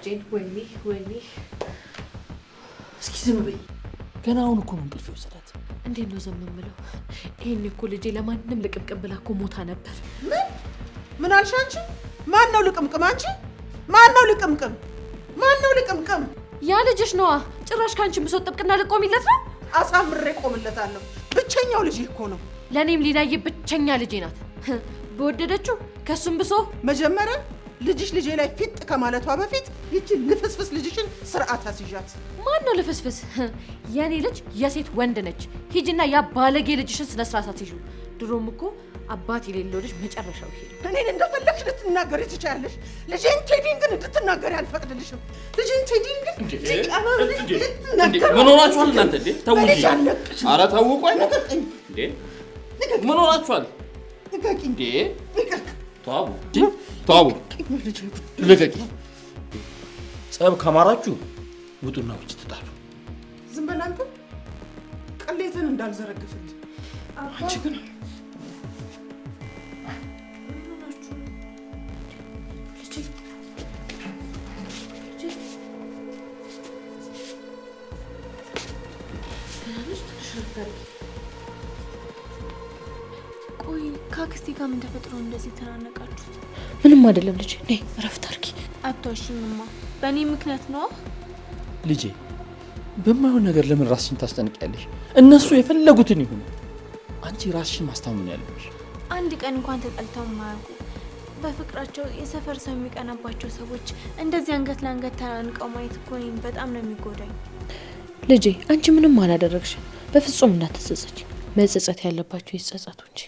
እጄን ወይኔ እስኪ ዝም በይ ገና አሁን እኮ ነው እንቅልፍ የወሰዳት እንዴት ነው ዝም የምለው ይሄን እኮ ልጄ ለማንም ልቅምቅም ብላ እኮ ሞታ ነበር ምን አልሽ አንቺ ማን ነው ልቅምቅም አንቺ ማን ነው ልቅምቅም ያ ልጅሽ ነዋ ጭራሽ ካንቺ ብሶ ጥብቅና ልቆሚለት ነው አሳምሬ ቆምለታለሁ ብቸኛው ልጅ እኮ ነው ለኔም ሊናዬ ብቸኛ ልጄ ናት በወደደችው ከሱም ብሶ መጀመሪያ ልጅሽ ልጄ ላይ ፊት ከማለቷ በፊት ይቺ ልፍስፍስ ልጅሽን ስርዓት አስይዣት ማን ነው ልፍስፍስ የኔ ልጅ የሴት ወንድ ነች ሂጂና ያ ባለጌ ልጅሽን ስነ ስርዓት አስይዡ ድሮም እኮ አባት የሌለው ልጅ መጨረሻው ይሄ እኔን እንደፈለግሽ ልትናገሪ ትችያለሽ ልጄን ቴዲን ግን እንድትናገሪ አልፈቅድልሽም ልጄን ቴዲን ግን ምን ሆናችኋል እናንተ እንዴ ተው እንጂ ኧረ ተው ቆይ እንዴ ምን ሆናችኋል ንገቂ እንዴ ተው ልቀቂ ጸብ ከማራችሁ ውጡና ውጭ ትጣሉ ዝም በል አንተ ቅሌትን እንዳልዘረግፍልህ አንቺ ግን ቆይ ካክስቴ ጋር ምን ተፈጥሮ እንደዚህ ተናነቃችሁት? ምንም አይደለም ልጄ ነይ እረፍት አድርጊ አትዋሽኝማ በእኔ ምክንያት ነው ልጄ በማይሆን ነገር ለምን ራስሽን ታስጨንቂያለሽ እነሱ የፈለጉትን ይሁኑ አንቺ ራስሽን ማስታመን ያለብሽ አንድ ቀን እንኳን ተጣልተው ማያውቁ በፍቅራቸው የሰፈር ሰው የሚቀናባቸው ሰዎች እንደዚህ አንገት ለአንገት ተናንቀው ማየት እኮ እኔን በጣም ነው የሚጎዳኝ ልጄ አንቺ ምንም አላደረግሽ በፍጹም እንዳትጸጸች መጸጸት ያለባችሁ ይጸጸቱ እንጂ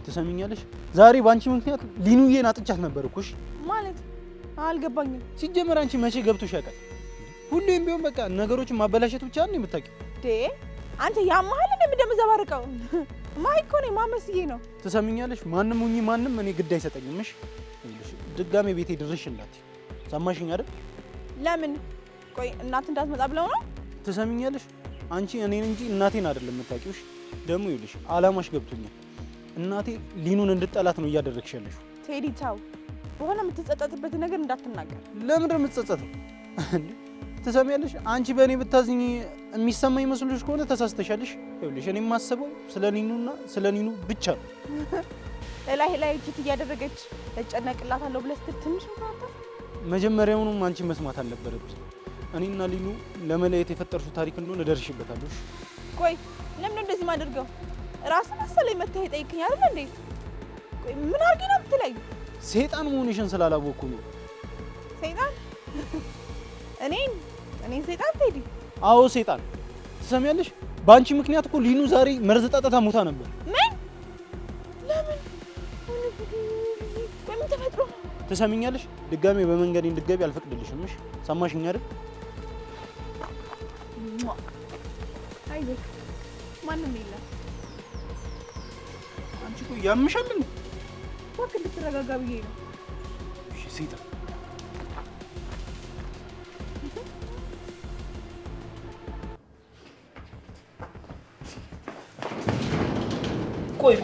ትሰሚኛለሽ ዛሬ ባንቺ ምክንያት ሊኑዬን አጥቻት ነበር እኮ እሺ ማለት አልገባኝም ሲጀመር አንቺ መቼ ገብቶሽ ያውቃል ሁሌም ቢሆን በቃ ነገሮችን ማበላሸት ብቻ ነው የምታውቂው አንተ ያማሃል እንደምደምዘባርቀው ማይኮ ነው ማመስዬ ነው ትሰሚኛለሽ ማንም ሁኚ ማንም እኔ ግድ አይሰጠኝም እሺ ድጋሜ ቤቴ ድርሽ እንዳት ሰማሽኝ አይደል ለምን ቆይ እናት እንዳትመጣ ብለው ነው ትሰሚኛለሽ አንቺ እኔን እንጂ እናቴን አይደለም የምታውቂው እሺ ደግሞ ይኸውልሽ አላማሽ ገብቶኛል እናቴ ሊኑን እንድጠላት ነው እያደረግሽ ያለሽው ቴዲ ታው በሆነ የምትጸጸትበት ነገር እንዳትናገር ለምን የምትጸጸተው ትሰሚያለሽ አንቺ በእኔ ብታዝኝ የሚሰማኝ መስሎሽ ከሆነ ተሳስተሻለሽ ይኸውልሽ እኔ የማስበው ስለ ሊኑ ብቻ ነው ላይ እጅት እያደረገች እጨነቅላታለሁ ብለሽ ትንሽ እንኳን መጀመሪያውንም አንቺ መስማት አልነበረብሽ እኔና ሊኑ ለመለየት የፈጠርሽው ታሪክ እንደሆነ ደርሽበታለሽ ቆይ ለምን እንደዚህ ማድርገው ራስ መሰለኝ መተህ ጠይቅኝ አይደል እንዴ ቆይ ምን አርጊ ነው የምትለኝ ሰይጣን መሆንሽን ስላላወቅኩ ነው ሰይጣን እኔ ሰይጣን ቴዲ አዎ ሰይጣን ትሰሚያለሽ ባንቺ ምክንያት እኮ ሊኑ ዛሬ መርዝ ጠጥታ ሞታ ነበር ምን ለምን ቆይ ምን ተፈጥሮ ትሰሚኛለሽ ድጋሜ በመንገዴ እንድትገቢ አልፈቅድልሽም እሺ ሰማሽኝ አይደል አይዞህ ማንም የለም አንቺ እኮ ያምሻል እንዴ እባክህ እንድትረጋጋ ብዬ ነው እሺ ሰይጣን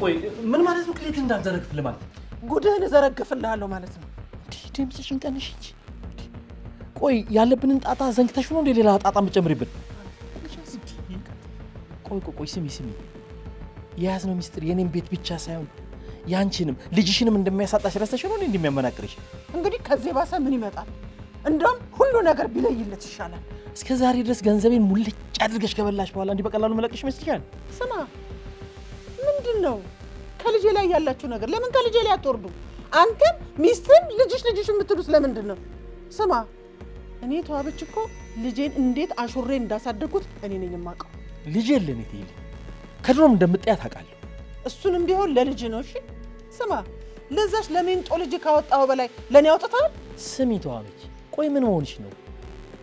ቆይ ምን ማለት ነው ቅሌት እንዳልዘረግፍልህ ማለት ጉድህን እዘረግፍልሃለሁ ማለት ነው ድምፅሽን ቀንሽ እንጂ ቆይ ያለብንን ጣጣ ዘንግተሽ ነው እንደ ሌላ ጣጣ የምትጨምሪብን ቆይ ስሚ የያዝነው ሚስጥር የኔን ቤት ብቻ ሳይሆን ያንቺንም ልጅሽንም እንደሚያሳጣሽ ረስተሽ ነው እንዴ እንደሚያመናቅርሽ እንግዲህ ከዚህ ባሰ ምን ይመጣል እንደውም ሁሉ ነገር ቢለይለት ይሻላል እስከ ዛሬ ድረስ ገንዘቤን ሙልጭ አድርገሽ ከበላሽ በኋላ እንዲህ በቀላሉ መለቅሽ መስልሻል ስማ ምንድነው ከልጄ ላይ ያላችሁ ነገር ለምን ከልጄ ላይ አትወርዱ አንተም ሚስትም ልጅሽ የምትሉት ለምንድን ነው ስማ እኔ ተዋበች እኮ ልጄን እንዴት አሹሬ እንዳሳደጉት እኔ ነኝ የማውቀው ልጄ ለኔ ትይል ከድሮም እንደምትያት አውቃለሁ እሱንም ቢሆን ለልጅ ነው እሺ ስማ ለዛሽ ለሜንጦ ልጅ ካወጣው በላይ ለኔ አውጥታል ስሚ ተዋበች ቆይ ምን ሆነሽ ነው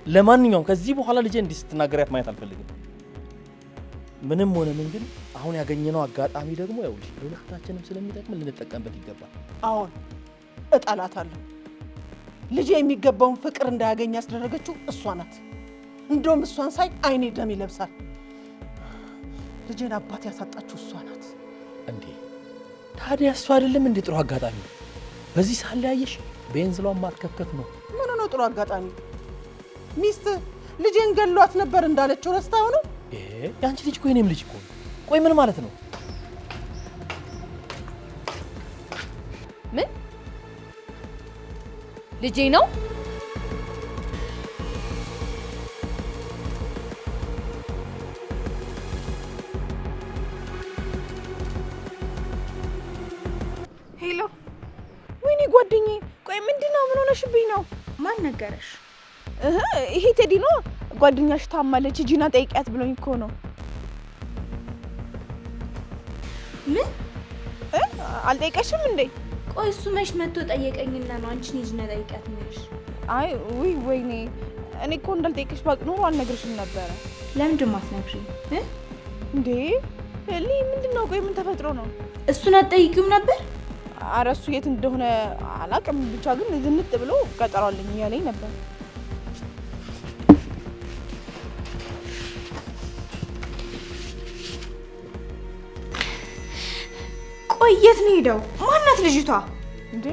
ለማንኛውም ከዚህ በኋላ ልጄ እንዲህ ስትናገሪያት ማየት አልፈልግም። ምንም ሆነ ምን ግን አሁን ያገኘነው አጋጣሚ ደግሞ ያውልሽ ለሁለታችንም ስለሚጠቅም ልንጠቀምበት ይገባል። አሁን እጠላታለሁ። ልጄ የሚገባውን ፍቅር እንዳያገኝ ያስደረገችው እሷ ናት። እንደውም እሷን ሳይ አይኔ ደም ይለብሳል። ልጄን አባት ያሳጣችው እሷ ናት። እንዴ ታዲያ እሷ አይደለም እንዴ ጥሩ አጋጣሚ? በዚህ ሳለ ያየሽ ቤንዝሏን ማትከፍከፍ ነው። ምን ነው ጥሩ አጋጣሚ? ሚስት ልጄን ገሏት ነበር እንዳለችው ረስታው ነው። ያንቺ ልጅ እኮ የኔም ልጅ እኮ። ቆይ ምን ማለት ነው? ምን ልጄ ነው? ሄሎ፣ ወይኔ ጓደኛዬ፣ ቆይ ምንድነው? ምን ሆነሽብኝ ነው? ማን ነገረሽ? ይሄ ቴዲ ነው። ጓደኛሽ ታማለች ሂጂና ጠይቂያት ብሎኝ እኮ ነው። ምን? አልጠይቀሽም እንዴ? ቆይ እሱ መች መጥቶ ጠየቀኝና ነው አንቺን ሂጂና ጠይቂያት የሚልሽ? አይ ወይኔ፣ እኔ እኮ እንዳልጠይቅሽ ባቅ ኖሮ አልነግርሽም ነበረ። ለምንድን ነው የማትነግሪኝ እንዴ? ምንድነው? ቆይ ምን ተፈጥሮ ነው? እሱን አትጠይቂውም ነበር? ኧረ እሱ የት እንደሆነ አላውቅም፣ ብቻ ግን ዝንጥ ብሎ ቀጠሮ አለኝ እያለኝ ነበር። ቆይ የት ነው ሄደው? ማናት ልጅቷ? እንዴ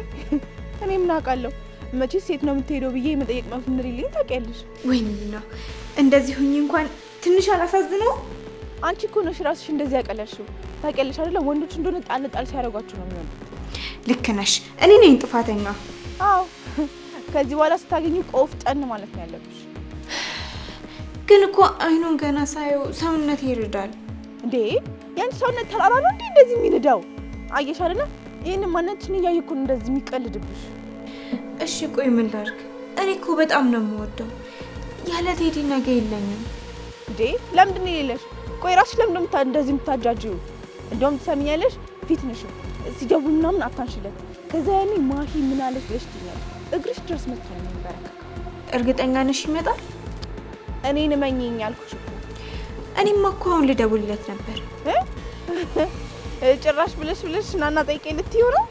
እኔ ምን አውቃለሁ? መቼስ ሴት ነው የምትሄደው ብዬ የመጠየቅ መብት እንደሌለኝ ታውቂያለሽ። ወይኔ ነው እንደዚህ ሁኚ እንኳን ትንሽ አላሳዝነው? አንቺ እኮ ነሽ ራስሽ እንደዚህ ያቀለልሽው። ታውቂያለሽ አይደለ? ወንዶች እንደሆነ ጣል ጣል ሲያደርጓችሁ ነው የሚሆነው። ልክ ነሽ፣ እኔ ነኝ ጥፋተኛ። አዎ ከዚህ በኋላ ስታገኙ ቆፍጠን ማለት ነው ያለብሽ። ግን እኮ አይኑን ገና ሳየው ሰውነት ይርዳል። እንዴ ያንቺ ሰውነት ተራራ ነው እንዴ እንደዚህ የሚንዳው? አየሽ አይደለ? ይሄን ማንነትሽን እያየሁ እኮ እንደዚህ የሚቀልድብሽ። እሺ ቆይ ምን ላድርግ? እኔ እኮ በጣም ነው የምወደው። ያለ ቴዲ ነገ የለኝም። እንዴ ለምንድን ነው የሌለሽ? ቆይ ራስሽ ለምን እንደዚህ የምታጃጅው? እንደውም ትሰሚኛለሽ፣ ፊት ነሽ ሲደውል ምናምን አታንሽለት። ከዛ ያኔ ማሂ ምን አለሽ ብለሽ ትኛለሽ። እግርሽ ድረስ መጥቶ ነው የሚንበረከከው። እርግጠኛ ነሽ ይመጣል? እኔን እመኚኝ አልኩሽ እኮ። እኔማ እኮ አሁን ልደውልለት ነበር። ጭራሽ ብለሽ ናና ጠይቄ ልትይው ነው?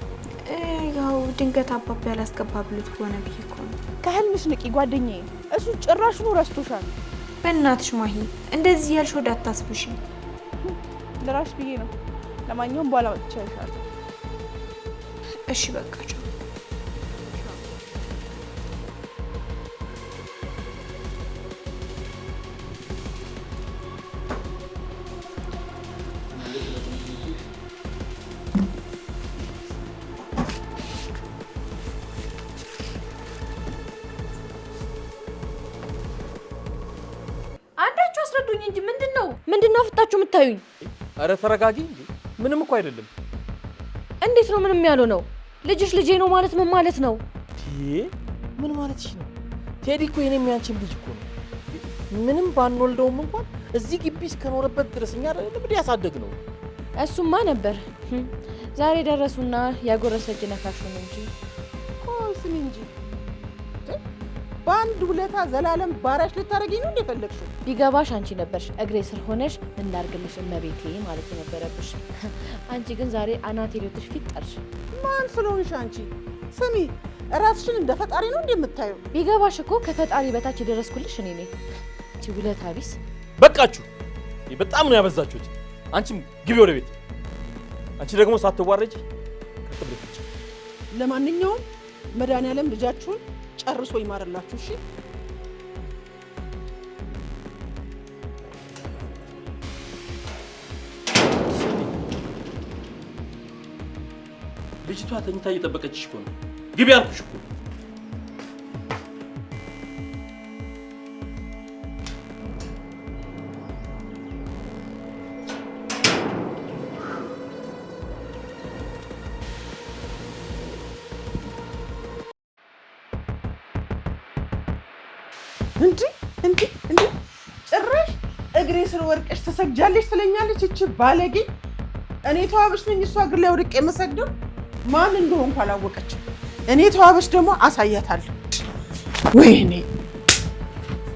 ያው ድንገት አባባ ያላስገባ ብሎት ከሆነ ብዬ እኮ ነው። ከህልምሽ ንቂ ጓደኛዬ፣ እሱ ጭራሽ ነው ረስቶሻል። በእናትሽ ማሂ እንደዚህ ያልሽ ወደ አታስብሽ። ለራሽ ብዬ ነው። ለማንኛውም በኋላ መጥቻ ይሻላል። እሺ በቃ ቻው። አንዳችሁ አስረዱኝ እንጂ ምንድነው ፍጣችሁ የምታዩኝ? አረ ተረጋጊ እንጂ ምንም እኮ አይደለም። እንዴት ነው ምንም ያለው ነው? ልጅሽ ልጄ ነው ማለት ምን ማለት ነው? ምን ማለትሽ ነው? ቴዲ እኮ የኔም ያንቺም ልጅ እኮ ነው። ምንም ባንወልደውም እንኳን እዚህ ግቢ እስከኖረበት ድረስ እኛ ለምን ያሳደግ ነው። እሱማ ነበር። ዛሬ ደረሱና ያጎረሰጅ ነካሹ ነው እንጂ ቆይ ስሚ እንጂ በአንድ ውለታ ዘላለም ባሪያሽ ልታረጊኝ ነው እንደፈለግሽው? ቢገባሽ አንቺ ነበርሽ እግሬ ስር ሆነሽ እንዳርግልሽ እመቤቴ ማለት የነበረብሽ። አንቺ ግን ዛሬ አናቴ ልትሽ ፊት ጠርሽ። ማን ስለሆንሽ አንቺ? ስሚ ራስሽን እንደ ፈጣሪ ነው እንደምታየው። ቢገባሽ እኮ ከፈጣሪ በታች የደረስኩልሽ እኔ ነኝ። አንቺ ውለታ ቢስ። በቃችሁ፣ በጣም ነው ያበዛችሁት። አንቺም ግቢ ወደ ቤት። አንቺ ደግሞ ሳትዋረጂ ከጥብልሽ። ለማንኛውም መድኃኒዓለም ልጃችሁን ጨርሶ ይማርላችሁ። እሺ ልጅቷ ተኝታ እየጠበቀችሽ እኮ ነው። ግቢ አልኩሽ እኮ። እንዴ ጭራሽ እግሬ ስር ወርቀሽ ተሰግጃለሽ ትለኛለች እቺ ባለጌ። እኔ ተዋበሽ ነኝ እሷ እግር ላይ ወድቄ የምሰግደው? ማን እንደሆንኩ አላወቀችም። እኔ ተዋበሽ ደግሞ አሳያታለሁ። ወይኔ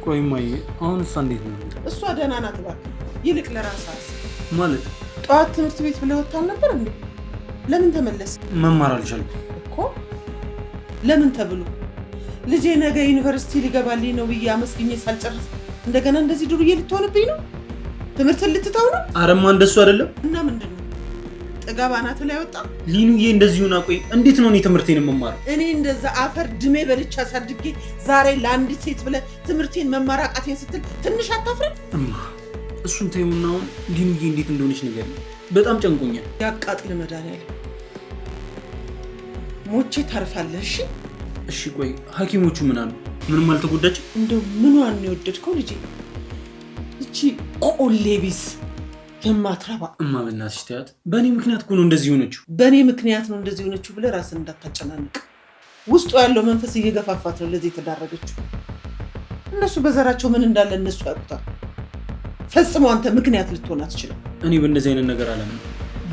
ቆይ እማዬ አሁን እሷ እንዴት ነው? እሷ ደህና ናት እባክህ። ይልቅ ለራስህ ማለት ጠዋት ትምህርት ቤት ብለህ ወጥተሃል ነበር እንዴ? ለምን ተመለስ? መማር አልቻልኩም እኮ። ለምን ተብሎ ልጄ ነገ ዩኒቨርሲቲ ሊገባልኝ ነው ብዬ አመስግኜ ሳልጨርስ እንደገና እንደዚህ ዱርዬ ልትሆንብኝ ነው? ትምህርትን ልትተው ነው? አረማ እንደሱ አይደለም። እና ምንድን ነው ጥጋብ አናት ላይ ወጣ? ሊኑዬ እንደዚህ ሆና ቆይ እንዴት ነው እኔ ትምህርቴን የምማረው? እኔ እንደዛ አፈር ድሜ በልቻ አሳድጌ ዛሬ ለአንዲት ሴት ብለህ ትምህርቴን መማር አቃቴን ስትል ትንሽ አታፍርም? እሱን ተይውና አሁን ሊኑዬ እንዴት እንደሆነች ነገር በጣም ጨንቆኛል። ያቃጥል መድኃኒዓለም ሞቼ ታርፋለህ። እሺ እሺ። ቆይ ሐኪሞቹ ምን አሉ? ምንም አልተጎዳችም? እንደው ምኗን ነው የወደድከው ልጄ? እቺ ቆሌ ቢስ የማትረባ እማ በእናትሽ ተያት። በእኔ ምክንያት እኮ ነው እንደዚህ ሆነችው። በእኔ ምክንያት ነው እንደዚህ ሆነችው ብለህ ራስን እንዳታጨናንቅ። ውስጡ ያለው መንፈስ እየገፋፋት ነው ለዚህ የተዳረገችው። እነሱ በዘራቸው ምን እንዳለ እነሱ ያውቁታል። ፈጽሞ አንተ ምክንያት ልትሆን አትችልም። እኔ በእንደዚህ አይነት ነገር አላምንም።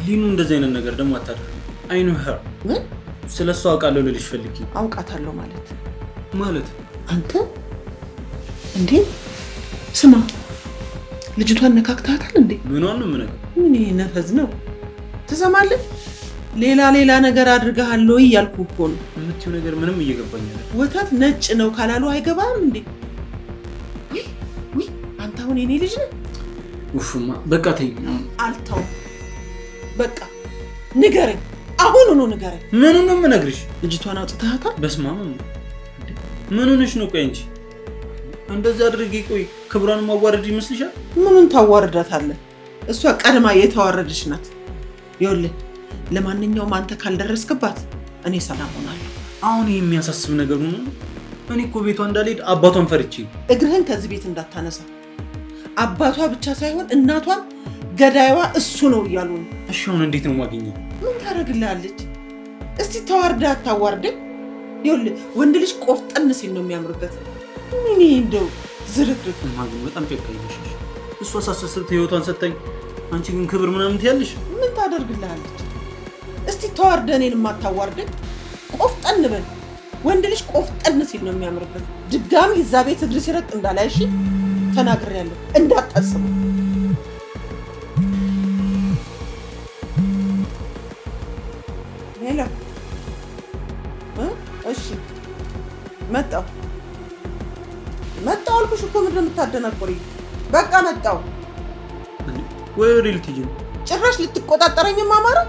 ሊኑ እንደዚህ አይነት ነገር ደግሞ አታደርግም። አይ ኖ ሄር። ምን ስለ እሷ አውቃለሁ ልልሽ ፈልጊ። አውቃታለሁ ማለት አንተ እንዴ? ስማ ልጅቷን ነካክታታል እንዴ? ምኗን ነው የምነካው? ምን ነፈዝ ነው? ትሰማለህ? ሌላ ነገር አድርገሃል ወይ ያልኩህ እኮ ነው። የምትይው ነገር ምንም እየገባኝ አይደለም። ወተት ነጭ ነው ካላሉ አይገባም እንዴ? ውይ አንተ አሁን የኔ ልጅ ነህ? ውፍማ በቃ ተይኝ። አልተውም። በቃ ንገረኝ፣ አሁኑኑ ንገረኝ። ምኑን ነው የምነግርሽ? ልጅቷን አውጥተሃታል? በስመ አብ። ምን ሆነሽ ነው? ቆይ እንጂ እንደዚህ አድርጌ ቆይ ክብሯን ማዋረድ ይመስልሻል? ምኑን ታዋርዳታለህ? እሷ ቀድማ የተዋረደች ናት። ይኸውልህ ለማንኛውም አንተ ካልደረስክባት እኔ ሰላም ሆናለሁ። አሁን የሚያሳስብ ነገር ሆኖ እኔ እኮ ቤቷ እንዳልሄድ አባቷን ፈርቼ። እግርህን ከዚህ ቤት እንዳታነሳ። አባቷ ብቻ ሳይሆን እናቷን ገዳይዋ እሱ ነው እያሉ ነው። እሺ አሁን እንዴት ነው ማግኘት? ምን ታደርግልሃለች? እስቲ ተዋርዳ አታዋርደኝ። ይኸውልህ ወንድ ልጅ ቆፍጠን ሲል ነው የሚያምርበት። ምን እንደው ዝርክርክ ማግኘት በጣም ጨካኝ ነሽ። እሷ ሳሰስት ህይወቷን ሰጠኝ፣ አንቺ ግን ክብር ምናምን ትያለሽ። ምን ታደርግልሃለች? እስቲ ተዋርደ እኔን የማታዋርደኝ። ቆፍጠን በል። ወንድ ልጅ ቆፍጠን ሲል ነው የሚያምርበት። ድጋሚ እዛ ቤት እግር ሲረቅ እንዳላይሽ ተናግሬያለሁ፣ እንዳታስቡ። ሄሎ እሺ መጣሁ አልኩሽ እኮ ምንድን ነው የምታደናቆሪኝ? በቃ መጣሁ። ወይ ወደ ልትሄጂ ነው? ጭራሽ ልትቆጣጠረኝም አማራ።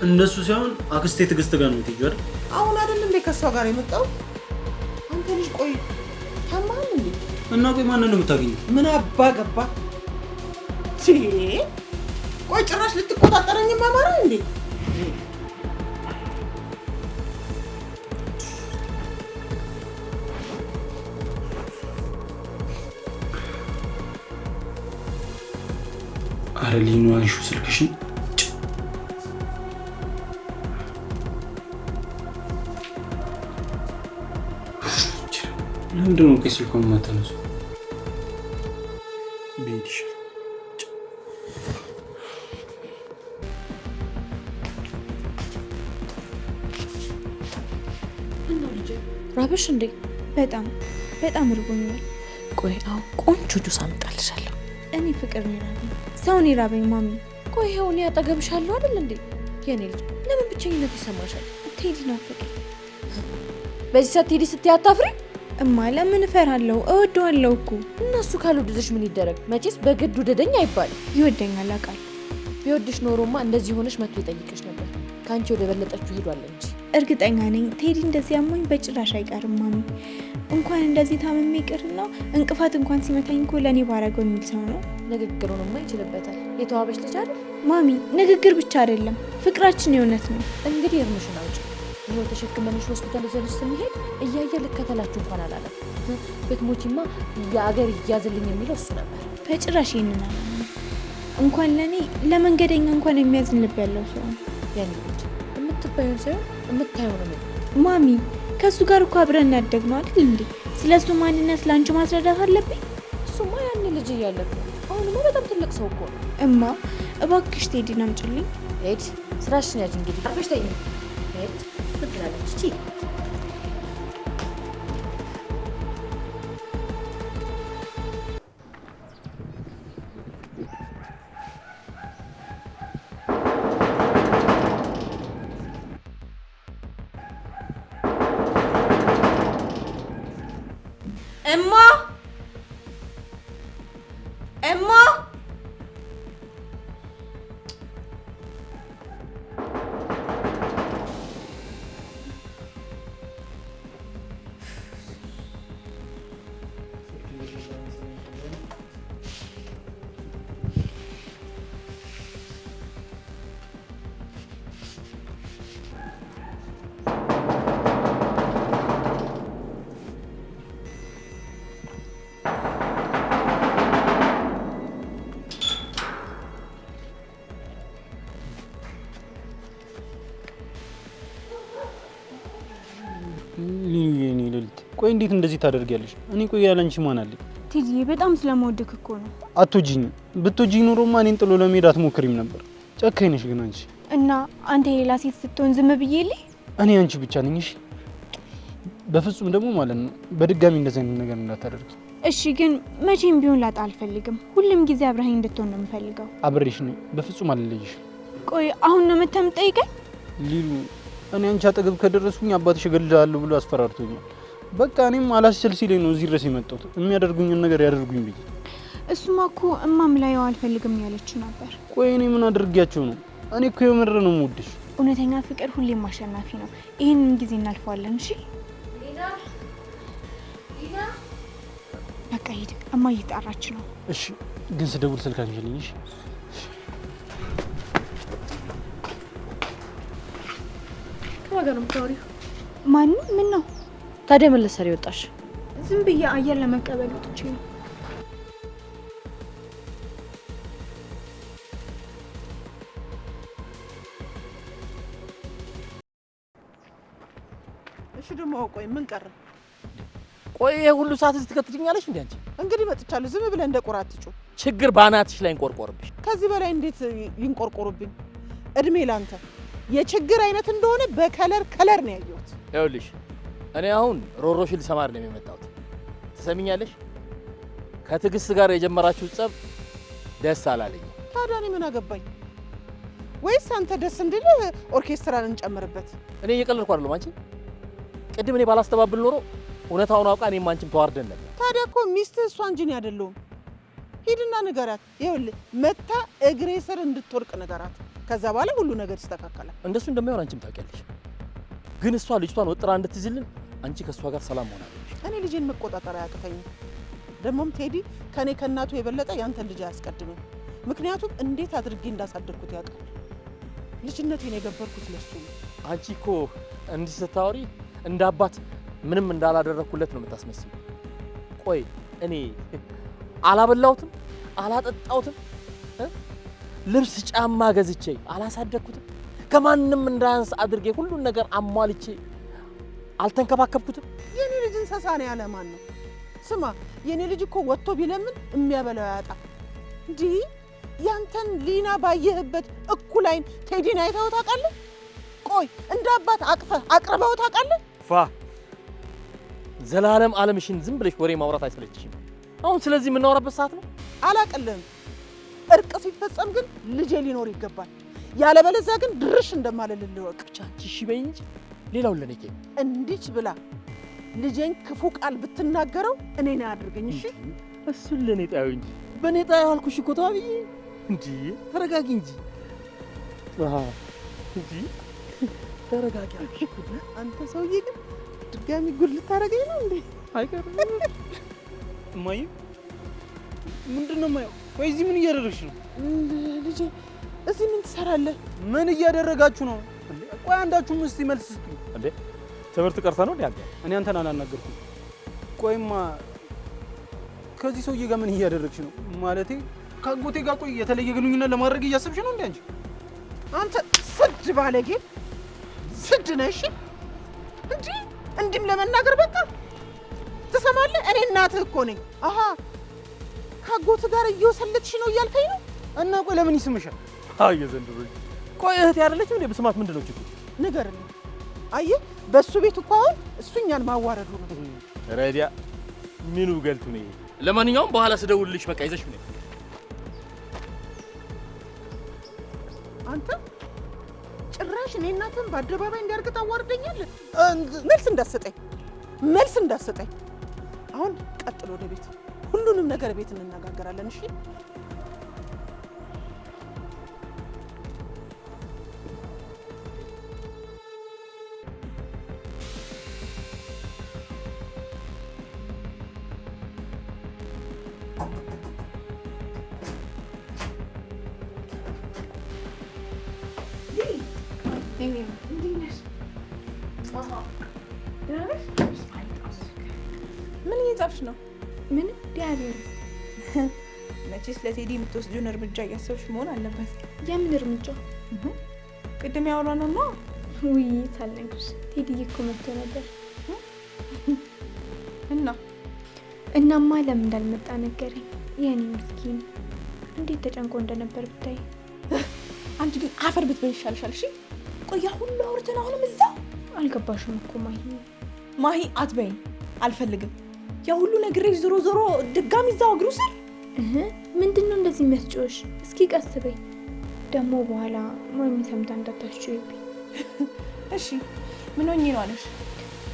እንደሱ ሳይሆን አክስቴ ትዕግስት ጋር ነው የምትሄጂው አይደል? አሁን አይደል እንዴ ከሷ ጋር የመጣው? አንተ ልጅ ቆይ ታማኝ እንዴ? እና ቆይ ማንን ነው የምታገኘው? ምን አባ ገባ? ቆይ ጭራሽ ልትቆጣጠረኝም አማራ እንዴ? አረ ሊኑ አንሺው ስልክሽን። ለምንድን ነው ስልኩን የማታነሱ? ቤትሽ ራበሽ እንዴ? በጣም እርቦኛል። ቆይ አሁን ቆንጆ ጁስ አመጣልሻለሁ። እኔ ፍቅር ነው የራበኝ፣ ሰውን የራበኝ ማሚ። ቆይ ይኸው እኔ አጠገብሻለሁ አይደል እንዴ? የኔ ልጅ ለምን ብቸኝነት ይሰማሻል? ቴዲ ነው ፍቅር። በዚህ ሰዓት ቴዲ ስትይ አታፍሪ? እማ ለምን እፈራለሁ? እወደዋለሁ እኮ። እነሱ ካልወደደሽ ምን ይደረግ? መቼስ በግድ ውደደኝ አይባልም። ይወደኛል አውቃለሁ። ቢወድሽ ኖሮማ እንደዚህ ሆነሽ መጥቶ ይጠይቅሽ ነበር። ከአንቺ ወደ በለጠችው ሄዷል እንጂ። እርግጠኛ ነኝ ቴዲ እንደዚህ አሞኝ በጭራሽ አይቀርም ማሚ። እንኳን እንደዚህ ታመሜ ይቅርና እንቅፋት እንኳን ሲመታኝ እኮ ለእኔ ባረገው የሚል ሰው ነው። ንግግሩንማ ይችልበታል። የተዋበች ልጅ አይደል ማሚ? ንግግር ብቻ አይደለም ፍቅራችን የእውነት ነው። እንግዲህ እርምሽን አውጪ። ይኸው ተሸክመንሽ ሆስፒታል ይዘንሽ ስንሄድ እያየ ልከተላችሁ እንኳን አላለም። ብትሞቺማ የአገር ይያዝልኝ የሚለው እሱ ነበር። በጭራሽ ይህንን አላምንም። እንኳን ለእኔ ለመንገደኛ እንኳን የሚያዝን ልብ ያለው ሰው ነው። ያኔ ልጅ የምትባዩን ሳይሆን የምታየው ነው ማሚ። ከእሱ ጋር እኮ አብረን ያደግነው አይደል እንዴ? ስለ እሱ ማንነት ለአንቺ ማስረዳት አለብኝ? እሱማ ያኔ ልጅ እያለፍ ነው። አሁንማ በጣም ትልቅ ሰው እኮ ነው። እማ እባክሽ ቴዲን አምጪልኝ። ሄድ ስራሽን ያጅ እንግዲህ አርፈሽ ተኝ። ሄድ ትላለች። እቺ እማ እማ ቆይ እንዴት እንደዚህ ታደርጊያለሽ? እኔ ቆይ ያለንቺ ማን አለኝ? ቲጂ በጣም ስለምወድክ እኮ ነው። አትወጂኝ። ብትወጂኝ ኖሮማ እኔን ጥሎ ለመሄድ አትሞክሪም ነበር። ጨካኝ ነሽ ግን አንቺ። እና አንተ የሌላ ሴት ስትሆን ዝም ብዬልህ? እኔ አንቺ ብቻ ነኝ። እሺ በፍጹም ደግሞ ማለት ነው በድጋሚ እንደዚህ አይነት ነገር እንዳታደርጊ። እሺ ግን መቼም ቢሆን ላጣ አልፈልግም። ሁሉም ጊዜ አብረኸኝ እንድትሆን ነው የምፈልገው። አብሬሽ ነኝ። በፍጹም አልለይሽም። ቆይ አሁን ነው የምትጠይቀኝ? ሊሉ እኔ አንቺ አጠገብ ከደረስኩኝ አባትሽ እገልሃለሁ ብሎ አስፈራርቶኛል። በቃ እኔም አላስችል ሲለኝ ነው እዚህ ድረስ የመጣሁት። የሚያደርጉኝን ነገር ያደርጉኝ ብዬ። እሱማ እኮ እማም ላየው አልፈልግም ያለችው ነበር። ቆይ እኔ ምን አድርጊያቸው ነው? እኔ እኮ የምር ነው የምወድሽ። እውነተኛ ፍቅር ሁሌም አሸናፊ ነው። ይህንን ጊዜ እናልፈዋለን። እሺ በቃ ሂድ፣ እማ እየጠራች ነው። እሺ ግን ስደውል ስልክ አንሺልኝ። እሺ ከማን ጋር ነው የምታወሪው? ማንም? ምን ነው ታዲያ ምን ልትሰሪ ወጣሽ? ዝም ብዬ አየር ለመቀበል ወጥቼ ነው። እሺ ደግሞ ቆይ ምን ቀረ? ቆይ ይሄ ሁሉ ሰዓት እዚህ ትከትልኛለሽ እንዴ አንቺ? እንግዲህ መጥቻለሁ። ዝም ብለህ እንደ ቁራ አትጩ። ችግር ባናትሽ ላይ እንቆርቆርብሽ። ከዚህ በላይ እንዴት ይንቆርቆሩብኝ? እድሜ ላንተ። የችግር አይነት እንደሆነ በከለር ነው ያየሁት። ይኸውልሽ እኔ አሁን ሮሮሽን ልሰማር ነው የመጣሁት። ትሰሚኛለሽ? ከትዕግስት ጋር የጀመራችሁ ጸብ ደስ አላለኝ። ታዲያ እኔ ምን አገባኝ? ወይስ አንተ ደስ እንድልህ ኦርኬስትራን እንጨምርበት? እኔ እየቀለድኩ አይደለም አንቺ። ቅድም እኔ ባላስተባብል ኖሮ እውነታውን አውቃ እኔም አንቺም ተዋርደን ነበር። ታዲያ እኮ ሚስትህ እሷ እንጂ እኔ አይደለሁም። ሂድና ንገራት። ይኸውልህ መታ እግሬ ስር እንድትወድቅ ንገራት። ከዛ በኋላ ሁሉ ነገር ይስተካከላል። እንደሱ እንደማይሆን አንቺም ታውቂያለሽ። ግን እሷ ልጅቷን ወጥራ እንድትይዝልን አንቺ ከእሷ ጋር ሰላም ሆና እኔ ልጄን መቆጣጠር አያቅተኝም። ደግሞም ቴዲ ከኔ ከእናቱ የበለጠ ያንተን ልጅ አያስቀድምም። ምክንያቱም እንዴት አድርጌ እንዳሳደግኩት ያውቃል። ልጅነቴን የገበርኩት ለሱ ነው። አንቺ እኮ እንዲህ ስታወሪ እንደ አባት ምንም እንዳላደረኩለት ነው የምታስመስል። ቆይ እኔ አላበላሁትም፣ አላጠጣሁትም፣ ልብስ ጫማ ገዝቼ አላሳደግኩትም፣ ከማንም እንዳያንስ አድርጌ ሁሉን ነገር አሟልቼ አልተንከባከብኩትም። የኔ ልጅ እንስሳ ነው ያለ ማን ነው? ስማ የኔ ልጅ እኮ ወጥቶ ቢለምን የሚያበላው ያጣ። እንዲህ ያንተን ሊና ባየህበት እኩል አይን ቴዲን አይተኸው ታውቃለህ? ቆይ እንደ አባት አቅፈህ አቅርበኸው ታውቃለህ? ፋ ዘላለም ዓለምሽን ዝም ብለሽ ወሬ ማውራት አይሰለችሽም? አሁን ስለዚህ የምናወራበት ሰዓት ነው? አላቅልህም። እርቅ ሲፈጸም ግን ልጄ ሊኖር ይገባል። ያለበለዚያ ግን ድርሽ እንደማልልህ ወቅ። ብቻ አንቺ እሺ በይኝ እንጂ ሌላውን ለኔ ከይ። እንዲች ብላ ልጄን ክፉ ቃል ብትናገረው እኔ ነው ያድርገኝ። እሺ እሱን ለኔ ጣዩ እንጂ በኔ ጣዩ አልኩሽ እኮ ተዋብዬ። እንጂ ተረጋጊ እንጂ እንጂ ተረጋጊ አልኩሽ እኮ። አንተ ሰውዬ ግን ድጋሚ ጉድ ልታረገኝ ነው እንዴ? አይቀርም። እማዬ ምንድን ነው የማየው? ቆይ እዚህ ምን እያደረግሽ ነው? ልጄ እዚህ ምን ትሰራለህ? ምን እያደረጋችሁ ነው? ቆይ አንዳችሁም እስቲ መልስ ስጡ። እንዴ ትምህርት ቀርታ ነው እንዴ? እኔ አንተን አላናገርኩም። ቆይማ ከዚህ ሰውዬ ጋር ምን እያደረግሽ ነው? ማለቴ ከአጎቴ ጋር ቆይ የተለየ ግንኙነት ለማድረግ እያሰብሽ ነው እንዴ አንቺ? አንተ ስድ ባለጌ ስድ ነሽ። እንዲህም ለመናገር በቃ ትሰማለህ? እኔ እናትህ እኮ ነኝ። አሃ ከአጎትህ ጋር እየወሰለትሽ ነው እያልከኝ ነው? እና ቆይ ለምን ይስምሻል? አይ ዘንድሮ ቆይ እህት ያደለችው እንዴ? በስማት ምንድን ነው ችግሩ? ንገርልኝ። አየህ በእሱ ቤት እኮ አሁን እሱ እኛን ማዋረዱ ነው። ረዲያ ምኑ ገልቱ ነው። ለማንኛውም በኋላ ስደውልልሽ በቃ ይዘሽ ነው። አንተ ጭራሽ እኔ እናትህን በአደባባይ እንዲያርግ ታዋርደኛለህ። መልስ እንዳትሰጠኝ። አሁን ቀጥሎ ወደ ቤት፣ ሁሉንም ነገር ቤት እንነጋገራለን። እሺ ምን እየጻፍሽ ነው? ምን ዲያሪ? መቼስ ለቴዲ የምትወስጂውን እርምጃ እያሰብሽ መሆን አለበት። የምን እርምጃ? ቅድም ያወራነው ነው። ውይ ሳልነግርሽ ቴዲዬ እኮ መጥቶ ነበር። እናማ ለምን እንዳልመጣ ነገረኝ። የኔ ምስኪን እንዴት ተጨንቆ እንደነበር ብታይ። አንቺ ግን አፈር ብትበይ ይሻልሻል። እሺ ቆያ ሁሉ አውርተን አሁንም እዛው። አልገባሽም እኮ ማሂ አትበይኝ፣ አልፈልግም። ያ ሁሉ ነግሬሽ ዞሮ ዞሮ ድጋሚ እዛው እግሩ ስር። ምንድነው እንደዚህ የሚያስጮሽ? እስኪ ቀስ በይ ደግሞ በኋላ ማሚ ሰምታ እንዳታስጮይብኝ። እሺ ምን ሆኜ ነው አለሽ?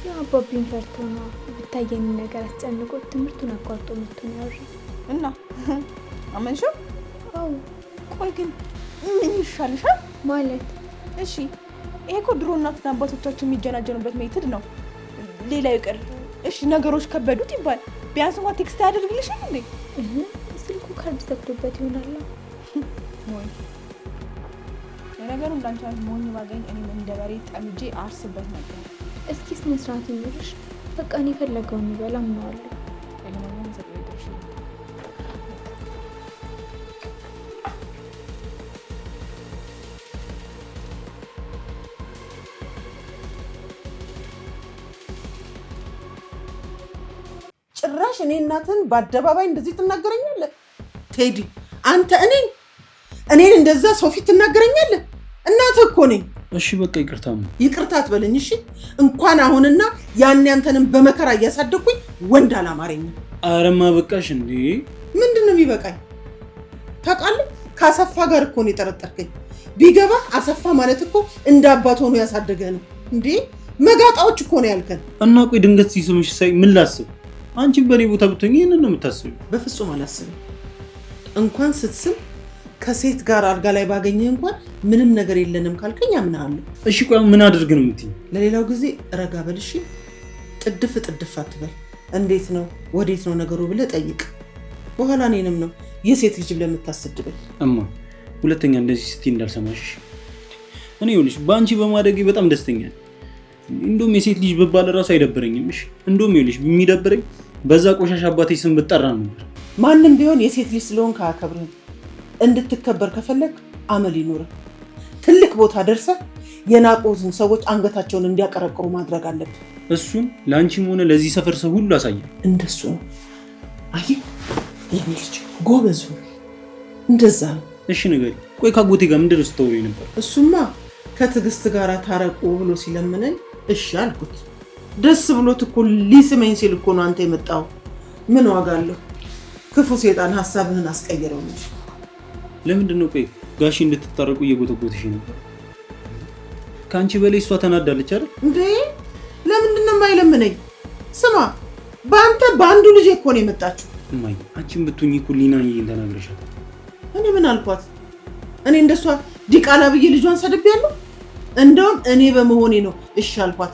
ያ አባቢን ፈርቶ ነው ብታየኝ ነገር አስጨንቆት ትምህርቱን አቋርጦ መጥቶ ነው ያወራኝ። እና አመንሽው? አዎ። ቆይ ግን ምን ይሻልሻል ማለት? እሺ ይሄ እኮ ድሮ እናትና አባቶቻችን የሚጀናጀኑበት ሜትድ ነው። ሌላ ይቅር እሺ ነገሮች ከበዱት ይባል ቢያንስ እንኳን ቴክስት ያደርግልሻል እንዴ? ስልኩ ካርድ ዘግቶበት ይሆናል። ሞኝ ነገሩ እንዳንቺ ሞኝ ባገኝ እኔ እንደ በሬ ጠምጄ አርስበት ነበር። እስኪ ስነ ስርዓት ይኖርሽ። በቃ እኔ ፈለገውን ይበላ ምናለሁ። ለማንኛውም ዘግይተሽ ጭራሽ እኔ እናትን በአደባባይ እንደዚህ ትናገረኛለህ? ቴዲ አንተ እኔን እንደዛ ሰው ፊት ትናገረኛለህ? እናትህ እኮ ነኝ። እሺ በቃ ይቅርታ አትበለኝ እሺ። እንኳን አሁንና ያን ያንተንም በመከራ እያሳደኩኝ ወንድ አላማረኝም። አረማ በቃሽ እንዴ! ምንድነው የሚበቃኝ? ታውቃለህ ከአሰፋ ጋር እኮ ነው የጠረጠርከኝ። ቢገባ አሰፋ ማለት እኮ እንደ አባት ሆኖ ያሳደገ ነው እንዴ። መጋጣዎች እኮ ነው ያልከን። እና ቆይ ድንገት ሲስምሽ ሳይ ምን ላስብ? አንቺ በኔ ቦታ ብትሆኚ ይሄንን ነው የምታስቢው? በፍጹም አላስብም። እንኳን ስትስም ከሴት ጋር አልጋ ላይ ባገኘህ እንኳን ምንም ነገር የለንም ካልከኝ አምናለሁ። እሺ ቆይ ምን አድርግ ነው የምትይኝ? ለሌላው ጊዜ ረጋ በል እሺ። ጥድፍ አትበል። እንዴት ነው ወዴት ነው ነገሩ ብለህ ጠይቅ። በኋላ እኔንም ነው የሴት ልጅ ብለህ የምታሰድበኝ። እማ ሁለተኛ እንደዚህ ስትይ እንዳልሰማሽ። እኔ ይኸውልሽ በአንቺ በማደጌ በጣም ደስተኛ ነኝ። እንደውም የሴት ልጅ በባለ ራሱ አይደብረኝም። እሺ እንደውም ይኸውልሽ የሚደብረኝ በዛ ቆሻሻ አባቴ ስም ብጠራ ነበር። ማንም ቢሆን የሴት ልጅ ስለሆንክ አያከብርህም። እንድትከበር ከፈለግ አመል ይኖር። ትልቅ ቦታ ደርሰህ የናቆትን ሰዎች አንገታቸውን እንዲያቀረቅሩ ማድረግ አለብህ። እሱን ለአንቺም ሆነ ለዚህ ሰፈር ሰው ሁሉ አሳያለሁ። እንደሱ ነው። አይ የኔ ልጅ ጎበዝ እንደዛ ነው። እሺ ንገሪ። ቆይ ካጎቴ ጋር ምንድን ነው ስትወሪ ነበር? እሱማ ከትዕግስት ጋር ታረቁ ብሎ ሲለምነኝ እሺ አልኩት። ደስ ብሎት እኮ ሊስመኝ ሲል እኮ ነው አንተ የመጣው። ምን ዋጋ አለው? ክፉ ሴጣን ሐሳብህን አስቀየረው እንጂ። ለምንድን ነው ቆይ ጋሺ እንድትታረቁ እየጎተጎተሽ ነበር? ከአንቺ በላይ እሷ ተናዳለች አይደል እንዴ? ለምንድን ነው የማይለምነኝ? ስማ በአንዱ ልጅ እኮ ነው የመጣችው። እማዬ አንቺም ብትሆኚ እኮ ሊናን ተናግረሻል። እኔ ምን አልኳት? እኔ እንደሷ ዲቃላ ብዬ ልጇን ሰድቤያለሁ? እንደውም እኔ በመሆኔ ነው እሺ አልኳት።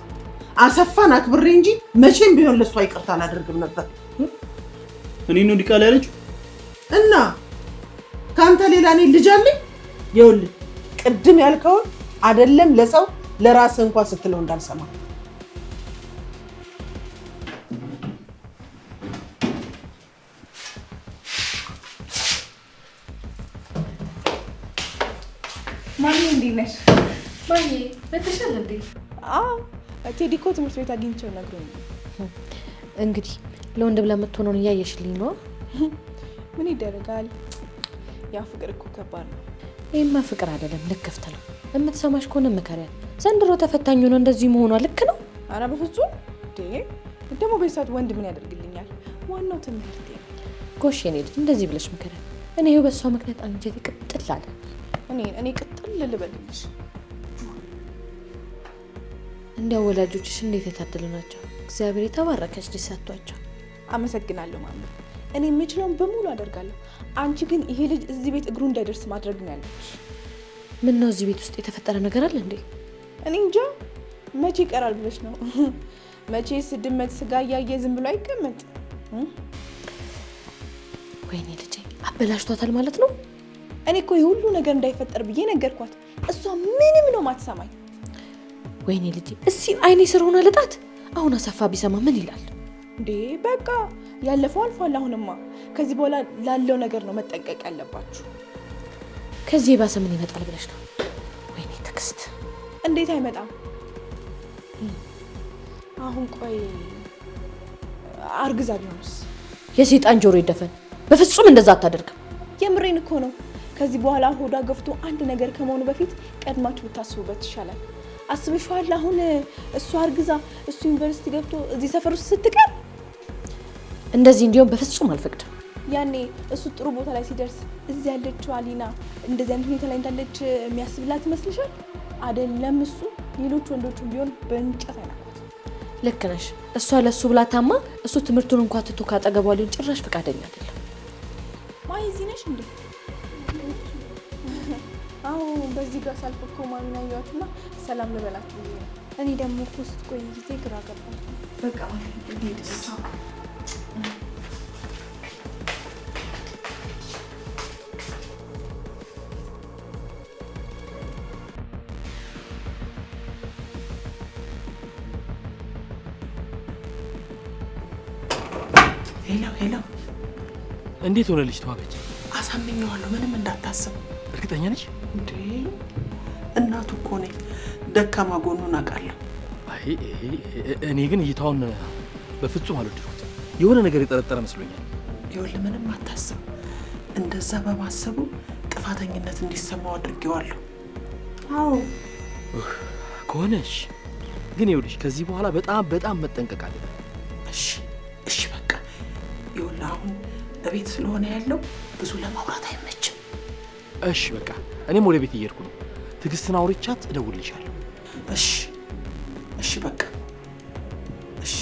አሰፋን አክብሬ እንጂ መቼም ቢሆን ለሷ ይቅርታ አላደርግም ነበር። እኔ ነው ዲቃላ ያለችው? እና ካንተ ሌላ እኔ ልጅ አለኝ? ይኸውልህ ቅድም ያልከውን አይደለም ለሰው ለራስህ እንኳን ስትለው እንዳልሰማ። ማሚ እንዴት ነሽ? ማሚ በተሻለ እንዴ? አዎ ቴዲ እኮ ትምህርት ቤት አግኝቼው ነግሮኝ። እንግዲህ ለወንድ ብላ የምትሆነውን እያየሽልኝ ነው። ምን ይደረጋል? ያ ፍቅር እኮ ከባድ ነው። ይሄማ ፍቅር አይደለም ልክፍት ነው። የምትሰማሽ ከሆነ መከሪያ ዘንድሮ ተፈታኝ ነው እንደዚህ መሆኗ ልክ ነው? ኧረ በፍጹም ደግሞ በሰዓት ወንድ ምን ያደርግልኛል? ዋናው ትምህርት ነው። ጎሽ የኔ ልጅ እንደዚህ ብለሽ መከሪያ። እኔ ይኸው በሷ ምክንያት አንጀቴ ቅጥል አለ። እኔ ቅጥል ልበልልሽ። እንዲያው ወላጆችሽ እንዴት የታደሉ ናቸው። እግዚአብሔር የተባረከች ልጅ ሰጥቷቸው። አመሰግናለሁ ማሚ። እኔ የምችለውን በሙሉ አደርጋለሁ። አንቺ ግን ይሄ ልጅ እዚህ ቤት እግሩ እንዳይደርስ ማድረግ ነው ያለብሽ። ምን ነው እዚህ ቤት ውስጥ የተፈጠረ ነገር አለ እንዴ? እኔ እንጃ። መቼ ይቀራል ብለሽ ነው? መቼስ ድመት ስጋ እያየ ዝም ብሎ አይቀመጥ። ወይኔ ልጄ አበላሽቷታል ማለት ነው። እኔ እኮ የሁሉ ነገር እንዳይፈጠር ብዬ ነገርኳት። እሷ ምንም ነው ማትሰማኝ። ወይኔ ልጄ እስቲ አይኔ ስር ሆና ልጣት። አሁን አሰፋ ቢሰማ ምን ይላል እንዴ? በቃ ያለፈው አልፏል። አሁንማ ከዚህ በኋላ ላለው ነገር ነው መጠንቀቅ ያለባችሁ። ከዚህ የባሰ ምን ይመጣል ብለሽ ነው? ወይኔ ትዕግስት። እንዴት አይመጣም? አሁን ቆይ አርግዛ ቢሆንስ? የሰይጣን ጆሮ ይደፈን። በፍጹም እንደዛ አታደርግም። የምሬን እኮ ነው። ከዚህ በኋላ ሆዷ ገፍቶ አንድ ነገር ከመሆኑ በፊት ቀድማችሁ ብታስቡበት ይሻላል። አስበሽዋል? አሁን እሱ አርግዛ እሱ ዩኒቨርሲቲ ገብቶ እዚህ ሰፈር ውስጥ ስትቀር እንደዚህ እንዲሆን በፍጹም አልፈቅድም። ያኔ እሱ ጥሩ ቦታ ላይ ሲደርስ እዚህ ያለችው አሊና እንደዚህ አይነት ሁኔታ ላይ እንዳለች የሚያስብላት ይመስልሻል? አይደለም። እሱ ሌሎች ወንዶቹም ቢሆን በእንጨት አይናኳት። ልክ ነሽ። እሷ ለሱ ብላ ታማ እሱ ትምህርቱን እንኳን ትቶ ካጠገቧ ሊሆን ጭራሽ ፈቃደኛ አይደለም። ማይ እዚህ ነሽ እንዴ? አዎ በዚህ ጋር ሳልፍ እኮ ማሚና ያዩትና ሰላም ልበላችሁ። እኔ ደግሞ እኮ ስትቆይ ጊዜ ግራ ገባኝ። በቃ ሄሎ እንዴት ሆነልሽ ተዋበች? አሳምኜዋለሁ፣ ምንም እንዳታስብ። እርግጠኛ ነሽ እንዴ? እናቱ እኮ ነኝ፣ ደካማ ጎኑን አውቃለሁ። አይ እኔ ግን እይታውን በፍጹም አልወደድኩትም። የሆነ ነገር የጠረጠረ መስሎኛል። ይኸውልህ ምንም አታስብ። እንደዛ በማሰቡ ጥፋተኝነት እንዲሰማው አድርጌዋለሁ። አዎ ከሆነሽ ግን ይኸውልሽ ከዚህ በኋላ በጣም መጠንቀቅ አለብን። እሺ በቃ ይኸውልህ አሁን እቤት ስለሆነ ያለው ብዙ ለማውራት አይመችም። እሺ በቃ እኔም ወደ ቤት እየሄድኩ ነው። ትዕግስትን አውርቻት እደውልልሻለሁ። እሺ በቃ እሺ።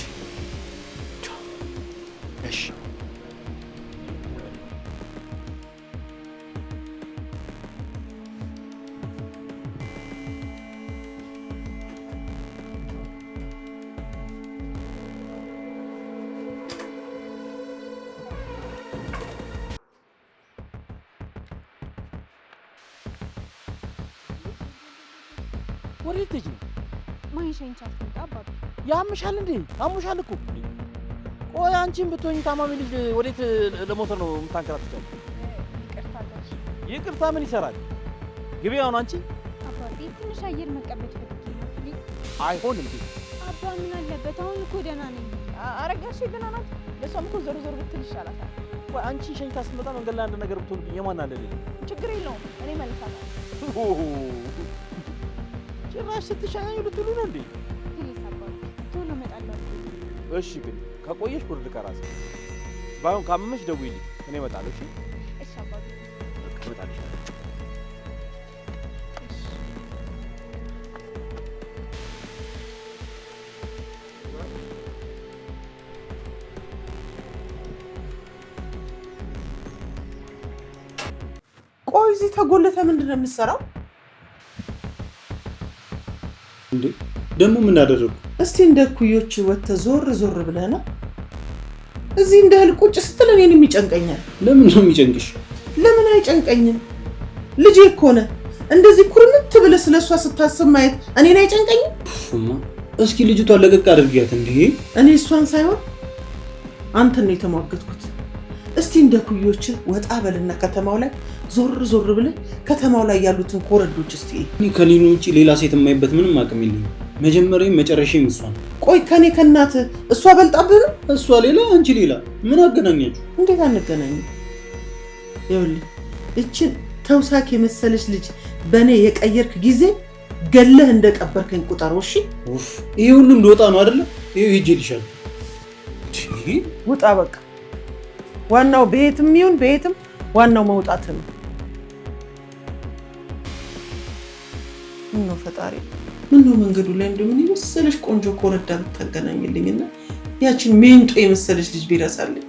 ወዴት ልጅ ነው? ማይሸንቻት አባባ ያምሻል እንዴ? አሙሻል እኮ። ቆይ አንቺም ብትሆኚ ታማሚ ልጅ ወዴት ለሞተር ነው የምታንከራትተው? ይቅርታ ምን ይሰራል? ግቢ አሁን አንቺ። አባቴ ትንሽ አየር መቀበል ፈልጌ ነው። ፕሊዝ። አይሆንም እንዴ? አባ ምን አለበት? አሁን እኮ ደህና ነኝ። አረጋሽ ደህና ናት። ለሷም እኮ ዞር ብትል ይሻላታል። ቆይ አንቺ ሸኝታ ስትመጣ መንገድ ላይ አንድ ነገር ብትሆንብኝ የማን አለ ልጅ? ችግር የለውም እኔ መልሳታለሁ። ጭራሽ ስትሸኛኙ ልትሉ ነው እንዴ? ፕሊዝ አባቴ ቶሎ እመጣለሁ። እሺ ግን ከቆየሽ ብርድ ከራስ ባይሆን ካመመሽ ደውይልኝ፣ እኔ እመጣለሁ። እሺ እሺ አባቴ እመጣለሁ። ቆይ እዚህ ተጎለተ ምንድን ነው የምትሰራው? እንዴ ደግሞ ምን አደረጉ? እስቲ እንደ ኩዮች ወጥተህ ዞር ብለህ ነው እዚህ እንደ እህል ቁጭ ስትል እኔንም ይጨንቀኛል። ለምን ነው የሚጨንቅሽ? ለምን አይጨንቀኝም? ልጄ እኮ ነህ። እንደዚህ ኩርምት ብለህ ስለሷ ስታስብ ማየት እኔን አይጨንቀኝም? እማ እስኪ ልጅቷን ለቀቅ አድርጊያት እንዴ። እኔ እሷን ሳይሆን አንተን ነው የተሟገትኩት። እስቲ እንደ ኩዮች ወጣ በልና ከተማው ላይ ዞር ብለህ ከተማው ላይ ያሉትን ኮረዶች እስቲ። እኔ ከሊኑ ውጪ ሌላ ሴት የማይበት ምንም አቅም የለኝም። መጀመሪያም መጨረሻም እሷ ነው። ቆይ ከኔ ከናት እሷ በልጣብህ ነው? እሷ ሌላ አንቺ ሌላ፣ ምን አገናኛችሁ? እንዴት አንገናኝም? ይኸውልህ እችን ተውሳክ የመሰለች ልጅ በእኔ የቀየርክ ጊዜ ገለህ እንደቀበርከኝ ቁጠረው። እሺ ይሄ ሁሉም ልወጣ ነው አይደለ? ይሄ ሂጅልሻል። ውጣ በቃ። ዋናው ቤትም ይሁን ቤትም ዋናው መውጣት ነው። ምነው ፈጣሪ፣ ምነው መንገዱ ላይ እንደምን ይመስለሽ ቆንጆ ኮረዳ ብታገናኝልኝና ያችን ሜንጦ የመሰለች ልጅ ቢረሳልኝ።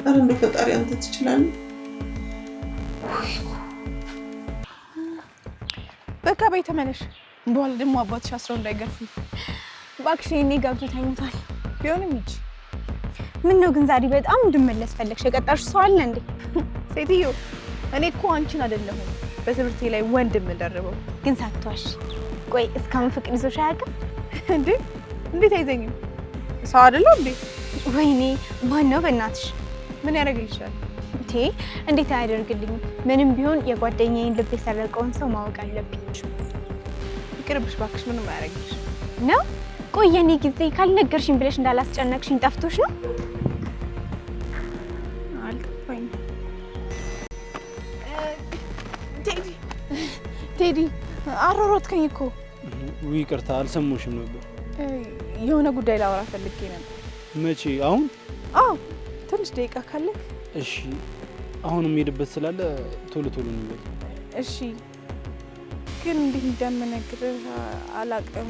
ኧረ እንደው ፈጣሪ አንተ ትችላለህ። በቃ በይ ተመለሽ። በኋላ ደግሞ አባትሽ አስረው እንዳይገርፉ። እባክሽ እኔ ገብቶ ተኝቷል። ቢሆንም ሂጂ። ምን ነው ግን ዛሬ በጣም እንድመለስ ፈለግሽ? የቀጠርሽ ሰው አለ እንዴ? ሴትዮ እኔ እኮ አንቺን አይደለሁም በትምህርቴ ላይ ወንድ የምደርበው። ግን ሳትዋሽ ቆይ እስካሁን ፍቅር ይዞሽ አያውቅም እንዴ? እንዴት አይዘኝም? ሰው አይደለም እንዴ? ወይኔ ማነው በእናትሽ? ምን ያደርግልሻል? እንዴ እንዴት አያደርግልኝም? ምንም ቢሆን የጓደኛዬን ልብ የሰረቀውን ሰው ማወቅ አለብኝ። ይቅርብሽ እባክሽ፣ ምንም አያደርግልሽ ነው። ቆይ የኔ ጊዜ ካልነገርሽኝ ብለሽ እንዳላስጨነቅሽኝ ጠፍቶሽ ነው? አልጠፋኝም። ቴዲ አሮሮትከኝ እኮ። ውይ ይቅርታ አልሰማሁሽም ነበር። የሆነ ጉዳይ ላወራ ፈልጌ ነበር። መቼ? አሁን? አዎ ትንሽ ደቂቃ ካለክ? እሺ አሁን የምሄድበት ስላለ ቶሎ ቶሎ ነው። እሺ ግን እንዴት እንደምነግርህ አላውቅም።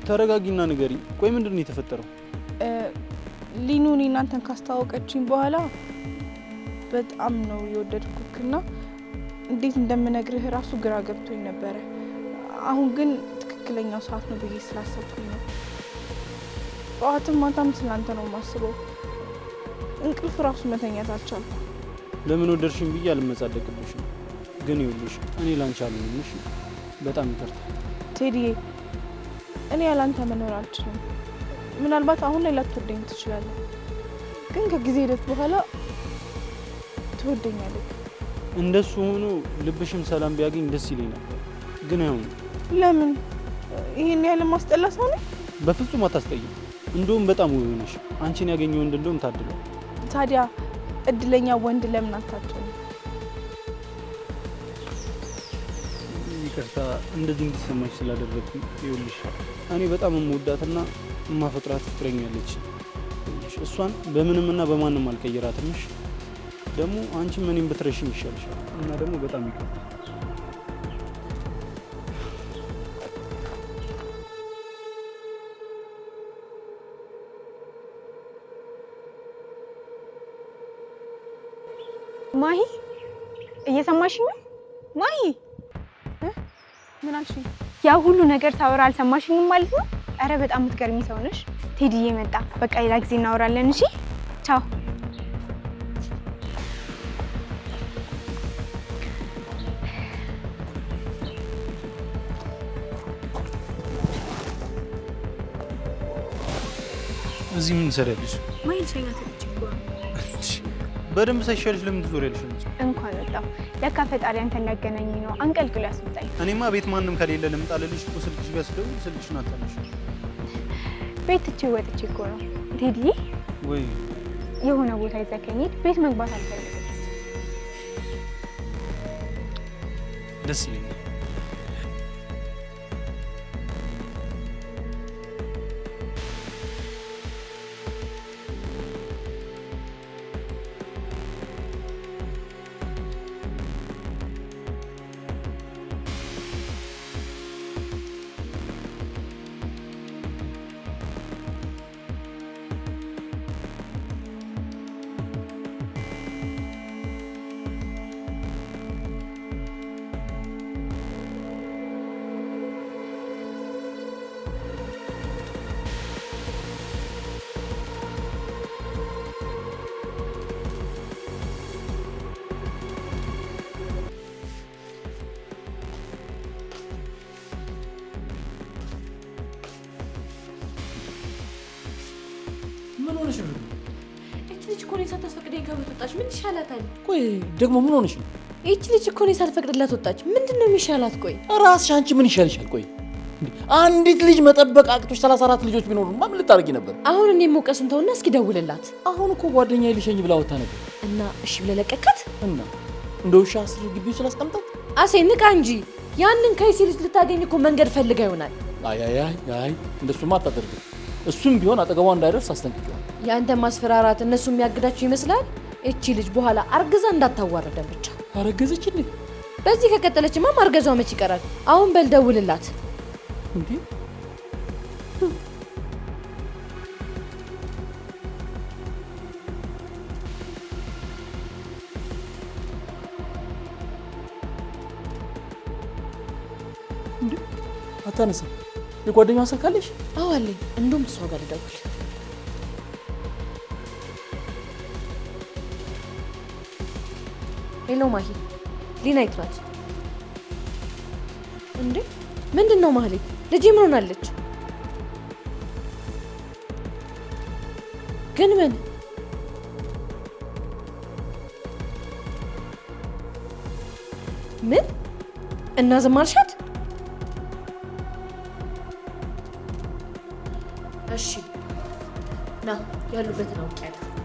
ተረጋጊና ንገሪ። ቆይ ምንድን ነው የተፈጠረው? ሊኑ እኔ እናንተን ካስተዋወቀችኝ በኋላ በጣም ነው የወደድኩክና እንዴት እንደምነግርህ ራሱ ግራ ገብቶኝ ነበረ። አሁን ግን ትክክለኛው ሰዓት ነው ብዬ ስላሰብኩኝ ነው። ጠዋትም ማታም ስላንተ ነው የማስበው። እንቅልፍ ራሱ መተኛት አልቻልኩም። ለምን ወደድሽኝ ብዬ አልመጻደቅብሽም፣ ግን ይኸውልሽ እኔ ላንቺ አልሆንሽ። በጣም ይቅርታ ቴዲዬ። እኔ ያላንተ መኖር አልችልም። ምናልባት አሁን ላይ ላትወደኝ ትችላለህ፣ ግን ከጊዜ ሂደት በኋላ ትወደኛለህ። እንደሱ ሆኖ ልብሽም ሰላም ቢያገኝ ደስ ይለኝ ነበር፣ ግን አይሆንም። ለምን? ይሄን ያህል ማስጠላ ሰው ነኝ? በፍጹም አታስጠይም። እንደውም በጣም ውብ ነሽ። አንቺን ያገኘ ወንድ እንደውም ታድሏል። ታዲያ እድለኛ ወንድ ለምን አታጭም? ይቅርታ እንደዚህ እንዲሰማሽ ስላደረግኩኝ። ይኸውልሽ እኔ በጣም የምወዳትና የማፈቅራት ፍቅረኛ አለች። እሷን በምንምና በማንም አልቀይራትም። እሺ ደግሞ አንቺም እኔም ብትረሽኝ ይሻልሻል። እና ደግሞ በጣም ይቅርታ። ማሂ እየሰማሽኝ ነው? ማሂ ምን አልሽኝ? ያ ሁሉ ነገር ሳወራ አልሰማሽኝም ማለት ነው? አረ በጣም የምትገርሚ ሰው ነሽ። ቴዲዬ መጣ። በቃ ሌላ ጊዜ እናወራለን። እሺ ቻው። እዚህ ምን ትሰሪያለሽ? ማሂ ልሸኛት እኮ በደንብ ሳይሻልሽ ለምን ትዞሪያለሽ? እንኳን ወጣሁ። ለካ ፈጣሪ አንተን ሊያገናኝ ነው አንቀልቅሎ ያስወጣኝ። እኔማ ቤት ማንም ከሌለ ልምጣልልሽ እኮ ስልክሽ ጋር ስደውል ስልክሽን አታነሺ። ቤት ትቼ ወጥቼ እኮ ነው ቴዲዬ። ወይ የሆነ ቦታ ይዘከኝ ሂድ። ቤት መግባት አልፈልግም። ደስ ይለኛል። ምን ሆነሽ ነው? እቺ ልጅ እኮ እኔ ሳታስፈቅደኝ ከቤት ወጣች። ምን ይሻላታል? ቆይ ደግሞ ምን ሆነሽ ነው? እቺ ልጅ እኮ እኔ ሳልፈቅድላት ወጣች። ምንድን ነው የሚሻላት? ቆይ ራስሽ አንቺ ምን ይሻልሻል? ቆይ አንዲት ልጅ መጠበቅ አቅቶሽ 34 ልጆች ቢኖሩማ ምን ልታደርጊ ነበር? አሁን እኔ ሞቀሱን ተውና እስኪ ደውልላት። አሁን እኮ ጓደኛዬ ልሸኝ ብላ ወጣ ነበር እና እሺ ብለህ ለቀቃት? እና እንደ ውሻ አስር ግቢው ስላስቀምጣት። አሴ ንቃ እንጂ ያንን ከይሲ ልጅ ልታገኝ እኮ መንገድ ፈልጋ ይሆናል። አይ እንደሱማ አታደርግም። እሱም ቢሆን አጠገቧ እንዳይደርስ አስጠንቅቀው። ያንተ ማስፈራራት እነሱ የሚያግዳቸው ይመስላል። እቺ ልጅ በኋላ አርግዛ እንዳታዋረደን ብቻ። አረገዘች እንዴ? በዚህ ከቀጠለችማ ማርገዟ መች ይቀራል? አሁን በል ደውልላት። እንዴ አታነሳ። የጓደኛዋ ስልክ አለሽ? አዎ አለኝ። እንደውም እሷ ጋር ልደውል። ሄሎ ማሂ፣ ሊና የት ናት እንዴ? ምንድን ነው ማህሌት? ልጄ ምን ሆናለች? ግን ምን እና ዝም አልሻት? እሺ ና ያሉበትን አውቄያለሁ።